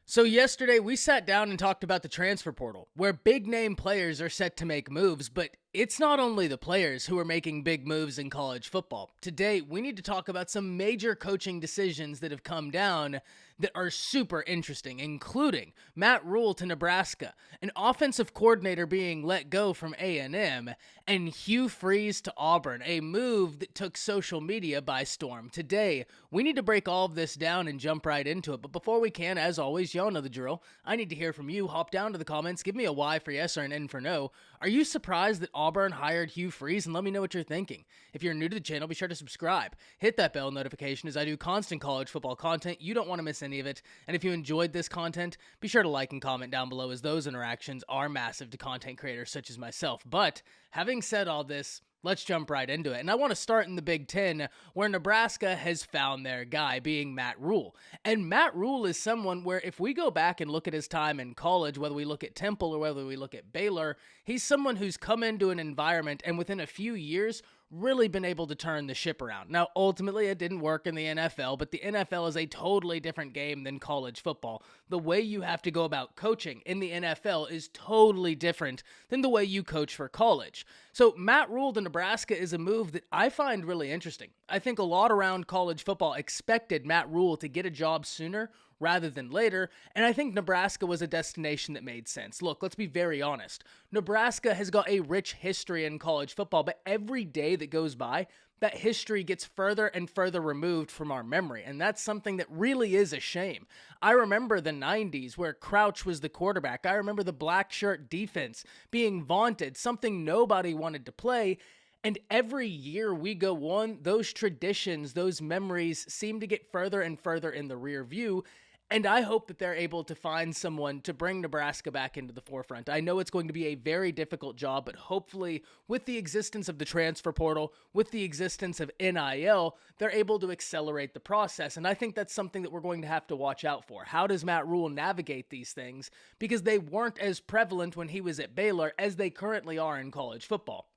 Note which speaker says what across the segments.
Speaker 1: So yesterday we sat down and talked about the transfer portal, where big name players are set to make moves, but it's not only the players who are making big moves in college football. Today we need to talk about some major coaching decisions that have come down that are super interesting, including Matt Rhule to Nebraska, an offensive coordinator being let go from A&M, and Hugh Freeze to Auburn, a move that took social media by storm. Today we need to break all of this down and jump right into it, but before we can, as always, y'all know the drill. I need to hear from you. Hop down to the comments. Give me a Y for yes or an N for no. Are you surprised that Auburn hired Hugh Freeze? And let me know what you're thinking. If you're new to the channel, be sure to subscribe. Hit that bell notification as I do constant college football content. You don't want to miss any of it. And if you enjoyed this content, be sure to like and comment down below, as those interactions are massive to content creators such as myself. But having said all this, let's jump right into it. And I want to start in the Big Ten, where Nebraska has found their guy, being Matt Rhule. And Matt Rhule is someone where, if we go back and look at his time in college, whether we look at Temple or whether we look at Baylor, he's someone who's come into an environment and within a few years really been able to turn the ship around. Now, ultimately, it didn't work in the NFL, but the NFL is a totally different game than college football. The way you have to go about coaching in the NFL is totally different than the way you coach for college. So Matt Rhule to Nebraska is a move that I find really interesting. I think a lot around college football expected Matt Rhule to get a job sooner rather than later, and I think Nebraska was a destination that made sense. Look, let's be very honest. Nebraska has got a rich history in college football, but every day that goes by, that history gets further and further removed from our memory, and that's something that really is a shame. I remember the 90s where Crouch was the quarterback. I remember the black shirt defense being vaunted, something nobody wanted to play. And every year we go on, those traditions, those memories seem to get further and further in the rear view. And I hope that they're able to find someone to bring Nebraska back into the forefront. I know it's going to be a very difficult job, but hopefully with the existence of the transfer portal, with the existence of NIL, they're able to accelerate the process. And I think that's something that we're going to have to watch out for. How does Matt Rhule navigate these things? Because they weren't as prevalent when he was at Baylor as they currently are in college football.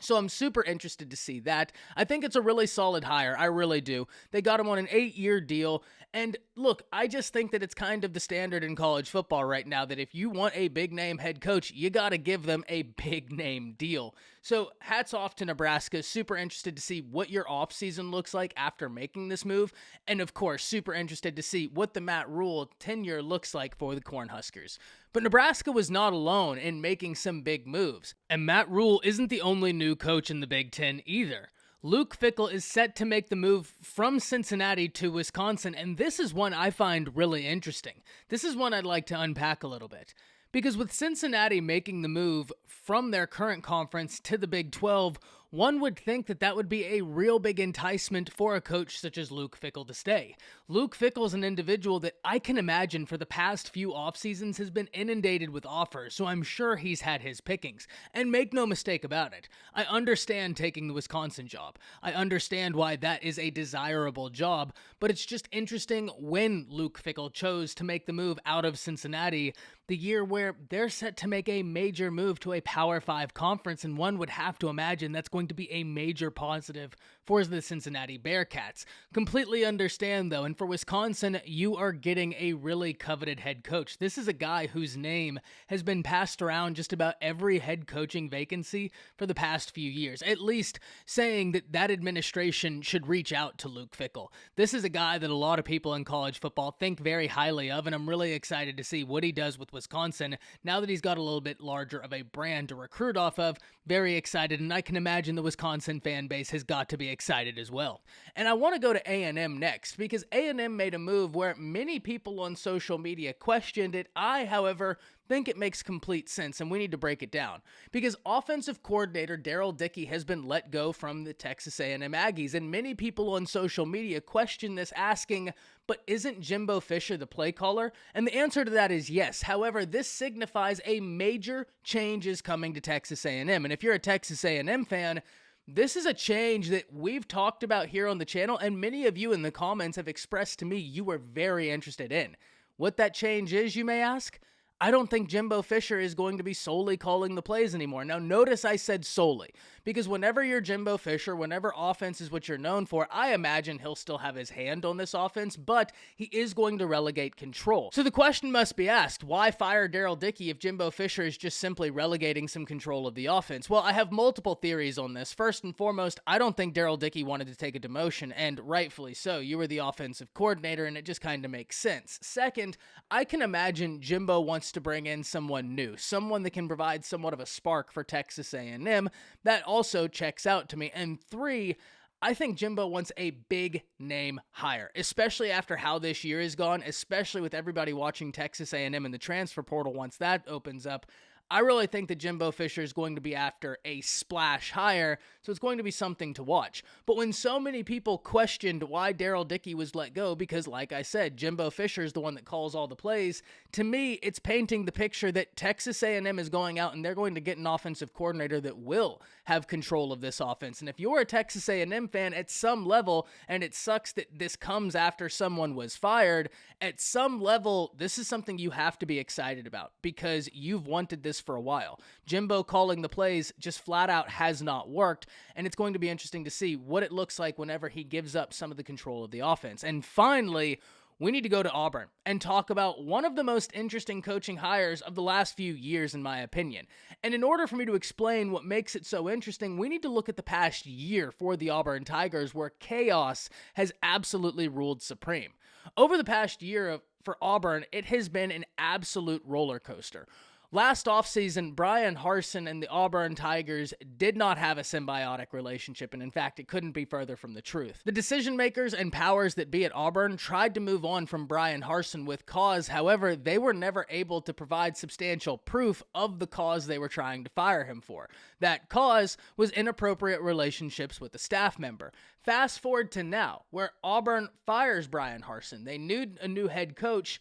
Speaker 1: So I'm super interested to see that. I think it's a really solid hire. I really do. They got him on an 8-year deal. And look, I just think that it's kind of the standard in college football right now that if you want a big name head coach, you got to give them a big name deal. So hats off to Nebraska. Super interested to see what your offseason looks like after making this move. And of course, super interested to see what the Matt Rhule tenure looks like for the Cornhuskers. But Nebraska was not alone in making some big moves. And Matt Rhule isn't the only new coach in the Big Ten either. Luke Fickell is set to make the move from Cincinnati to Wisconsin, and this is one I find really interesting. This is one I'd like to unpack a little bit. Because with Cincinnati making the move from their current conference to the Big 12, one would think that that would be a real big enticement for a coach such as Luke Fickell to stay. Luke Fickell is an individual that I can imagine for the past few off seasons has been inundated with offers, so I'm sure he's had his pickings. And make no mistake about it, I understand taking the Wisconsin job. I understand why that is a desirable job, but it's just interesting when Luke Fickell chose to make the move out of Cincinnati, the year where they're set to make a major move to a Power 5 conference, and one would have to imagine that's going to be a major positive for the Cincinnati Bearcats. Completely understand, though, and for Wisconsin, you are getting a really coveted head coach. This is a guy whose name has been passed around just about every head coaching vacancy for the past few years, at least saying that that administration should reach out to Luke Fickell. This is a guy that a lot of people in college football think very highly of, and I'm really excited to see what he does with Wisconsin now that he's got a little bit larger of a brand to recruit off of. Very excited, and I can imagine the Wisconsin fan base has got to be excited as well. And I want to go to A&M next, because A&M made a move where many people on social media questioned it. I, however, think it makes complete sense, and we need to break it down. Because offensive coordinator Darryl Dickey has been let go from the Texas A&M Aggies, and many people on social media question this, asking, but isn't Jimbo Fisher the play caller? And the answer to that is yes. However, this signifies a major change is coming to Texas A&M, and if you're a Texas A&M fan, this is a change that we've talked about here on the channel, and many of you in the comments have expressed to me you were very interested in. What that change is, you may ask? I don't think Jimbo Fisher is going to be solely calling the plays anymore. Now, notice I said solely, because whenever you're Jimbo Fisher, whenever offense is what you're known for, I imagine he'll still have his hand on this offense, but he is going to relegate control. So the question must be asked, why fire Daryl Dickey if Jimbo Fisher is just simply relegating some control of the offense? Well, I have multiple theories on this. First and foremost, I don't think Daryl Dickey wanted to take a demotion, and rightfully so. You were the offensive coordinator, and it just kind of makes sense. Second, I can imagine Jimbo wants to bring in someone new, someone that can provide somewhat of a spark for Texas A&M. That also checks out to me. And three, I think Jimbo wants a big name hire, especially after how this year has gone, especially with everybody watching Texas A&M in the transfer portal once that opens up. I really think that Jimbo Fisher is going to be after a splash hire, so it's going to be something to watch. But when so many people questioned why Daryl Dickey was let go, because like I said, Jimbo Fisher is the one that calls all the plays, to me, it's painting the picture that Texas A&M is going out and they're going to get an offensive coordinator that will have control of this offense. And if you're a Texas A&M fan at some level, and it sucks that this comes after someone was fired, at some level, this is something you have to be excited about because you've wanted this for a while. Jimbo calling the plays just flat out has not worked, and it's going to be interesting to see what it looks like whenever he gives up some of the control of the offense. And finally, we need to go to Auburn and talk about one of the most interesting coaching hires of the last few years, in my opinion. And in order for me to explain what makes it so interesting, we need to look at the past year for the Auburn Tigers, where chaos has absolutely ruled supreme. Over the past year for Auburn, it has been an absolute roller coaster. Last offseason, Brian Harsin and the Auburn Tigers did not have a symbiotic relationship, and in fact, it couldn't be further from the truth. The decision makers and powers that be at Auburn tried to move on from Brian Harsin with cause. However, they were never able to provide substantial proof of the cause they were trying to fire him for. That cause was inappropriate relationships with a staff member. Fast forward to now, where Auburn fires Brian Harsin. They need a new head coach.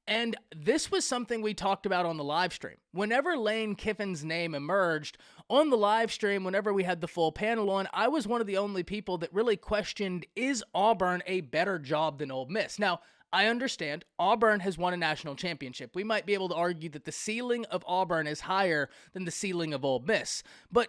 Speaker 1: And this was something we talked about on the live stream. Whenever Lane Kiffin's name emerged on the live stream, whenever we had the full panel on, I was one of the only people that really questioned, is Auburn a better job than Ole Miss? Now, I understand Auburn has won a national championship. We might be able to argue that the ceiling of Auburn is higher than the ceiling of Ole Miss. But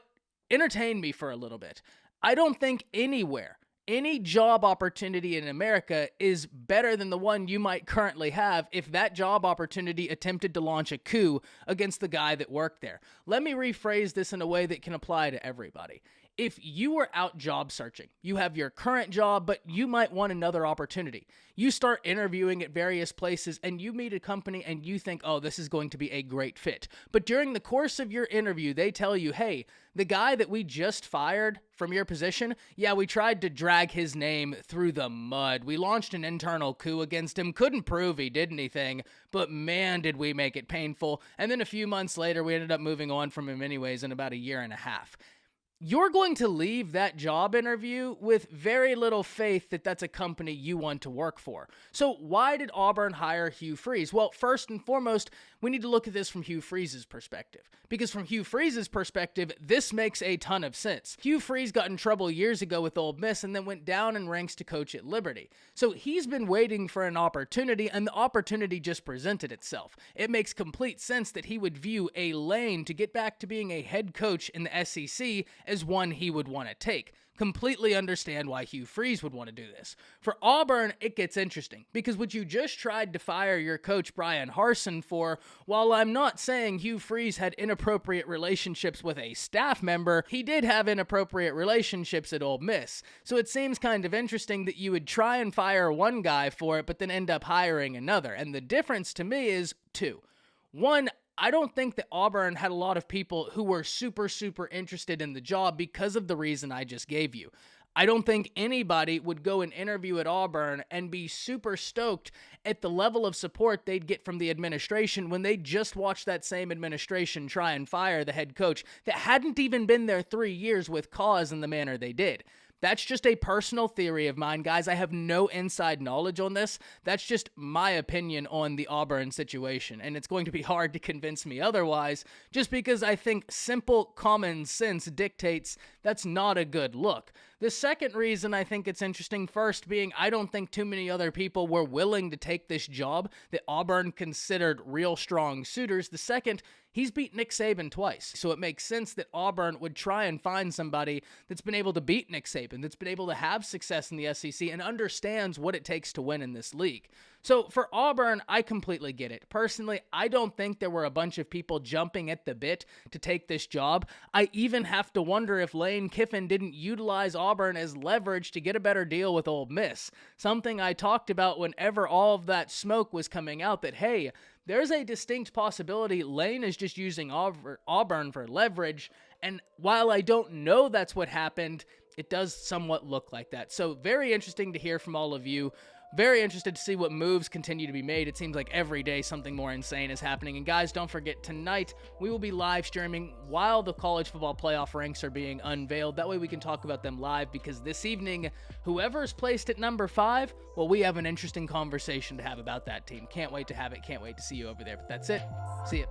Speaker 1: entertain me for a little bit. I don't think anywhere any job opportunity in America is better than the one you might currently have if that job opportunity attempted to launch a coup against the guy that worked there. Let me rephrase this in a way that can apply to everybody. If you were out job searching, you have your current job, but you might want another opportunity. You start interviewing at various places and you meet a company and you think, oh, this is going to be a great fit. But during the course of your interview, they tell you, hey, the guy that we just fired from your position, yeah, we tried to drag his name through the mud. We launched an internal coup against him, couldn't prove he did anything, but man, did we make it painful. And then a few months later, we ended up moving on from him anyways in about a year and a half. You're going to leave that job interview with very little faith that that's a company you want to work for. So why did Auburn hire Hugh Freeze? Well, first and foremost, we need to look at this from Hugh Freeze's perspective. Because from Hugh Freeze's perspective, this makes a ton of sense. Hugh Freeze got in trouble years ago with Ole Miss and then went down in ranks to coach at Liberty. So he's been waiting for an opportunity, and the opportunity just presented itself. It makes complete sense that he would view a lane to get back to being a head coach in the SEC as one he would want to take. Completely understand why Hugh Freeze would want to do this. For Auburn, it gets interesting because what you just tried to fire your coach Brian Harsin for, while I'm not saying Hugh Freeze had inappropriate relationships with a staff member, he did have inappropriate relationships at Ole Miss. So it seems kind of interesting that you would try and fire one guy for it, but then end up hiring another. And the difference to me is two. One, I don't think that Auburn had a lot of people who were super interested in the job because of the reason I just gave you. I don't think anybody would go and interview at Auburn and be super stoked at the level of support they'd get from the administration when they just watched that same administration try and fire the head coach that hadn't even been there 3 years with cause in the manner they did. That's just a personal theory of mine, guys. I have no inside knowledge on this. That's just my opinion on the Auburn situation, and it's going to be hard to convince me otherwise, just because I think simple common sense dictates that's not a good look. The second reason I think it's interesting, first being I don't think too many other people were willing to take this job that Auburn considered real strong suitors. The second, he's beat Nick Saban twice, so it makes sense that Auburn would try and find somebody that's been able to beat Nick Saban, that's been able to have success in the SEC, and understands what it takes to win in this league. So for Auburn, I completely get it. Personally, I don't think there were a bunch of people jumping at the bit to take this job. I even have to wonder if Lane Kiffin didn't utilize Auburn as leverage to get a better deal with Ole Miss. Something I talked about whenever all of that smoke was coming out, that, hey, there's a distinct possibility Lane is just using Auburn for leverage, and while I don't know that's what happened, it does somewhat look like that. So very interesting to hear from all of you. Very interested to see what moves continue to be made. It seems like every day something more insane is happening. And guys, don't forget, tonight we will be live streaming while the college football playoff ranks are being unveiled. That way we can talk about them live, because this evening, whoever's placed at number 5, well, we have an interesting conversation to have about that team. Can't wait to have it. Can't wait to see you over there. But that's it. See ya.